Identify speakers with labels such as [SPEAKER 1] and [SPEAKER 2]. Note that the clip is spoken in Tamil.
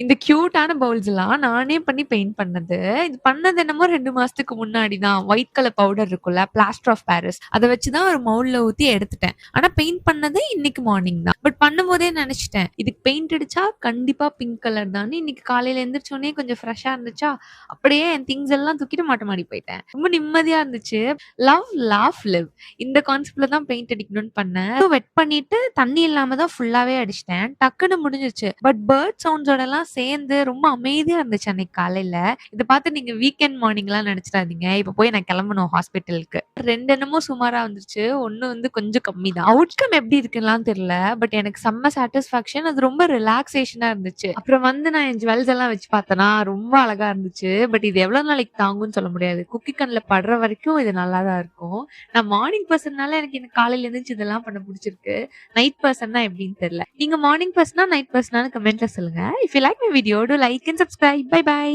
[SPEAKER 1] இந்த கியூட்டான பவுல்ஸ்லாம் நானே பண்ணி பெயிண்ட் பண்ணது. இது பண்ணது என்னமோ 2 மாசத்துக்கு முன்னாடி தான். ஒயிட் கலர் பவுடர் இருக்குல்ல, பிளாஸ்டர் ஆஃப் பாரிஸ். அத வச்சு தான் ஒரு மவுல்ல ஊத்தி எடுத்துட்டேன். ஆனா பெயிண்ட் பண்ணது இன்னைக்கு மார்னிங் தான். பட் பண்ணும்போதே நெனச்சுட்டேன். இதுக்கு பெயிண்ட் அடிச்சா கண்டிப்பா பிங்க் கலர் தான்னு. இன்னைக்கு காலையில எந்திரிச்ச உடனே கொஞ்சம் ஃப்ரெஷ்ஷா இருந்துச்சா, அப்படியே என் திங்ஸ் எல்லாம் தூக்கிட்டு மொட்ட மாடி போயிட்டேன். ரொம்ப நிம்மதியா இருந்துச்சு. Love, laugh, live. இந்த கான்செப்ட்ல தான் பெயிண்ட் அடிக்கணும்னு பண்ணேன். வெட் பண்ணிட்டு தண்ணி இல்லாம தான் ஃபுல்லாவே அடிச்சுட்டேன். டக்குன்னு முடிஞ்சிருச்சு. பட் பேர்ட் சவுண்ட்ஸோடலாம் சேர்ந்து ரொம்ப அமைதியா இருந்துச்சு அன்னைக்கு காலையில. இத பார்த்து நீங்க வீக்கெண்ட் மார்னிங்லாம் நெனச்சுறாதீங்க. இப்ப போய் நான் கெளம்பணும் ஹாஸ்பிட்டலுக்கு. 2 என்னமோ சுமாரா வந்துருச்சு. 1 வந்து கொஞ்சம் கம்மி தான். அவுட்கம் எப்படி இருக்குன்னுலாம் தெரியல. பட் எனக்கு செம்ம சாட்டிஸ்ஃபேக்ஷன். அது ரொம்ப ரிலாக்சேஷனா இருந்துச்சு. அப்புறம் வந்து நான் என் ஜுவல்ஸ் எல்லாம் வச்சு பார்த்தேனா, ரொம்ப அழகா இருந்துச்சு. பட் இது எவ்வளோ நாளைக்கு தாங்கும்னு சொல்ல முடியாது. குக்கி கண்ல படுற வரைக்கும் இது நல்லா தான் இருக்கும். நான் மார்னிங் பெர்சன்னால எனக்கு இந்த காலையில எந்திரிச்சு இதெல்லாம் பண்ண புடிச்சிருக்கு. நைட் பெர்சன்னா எப்படின்னு தெரியல. நீங்க மார்னிங் பெர்சனா, நைட் பெர்சனான்னு கமெண்ட்ல சொல்லுங்க. If you like my video, do like and subscribe. Bye bye.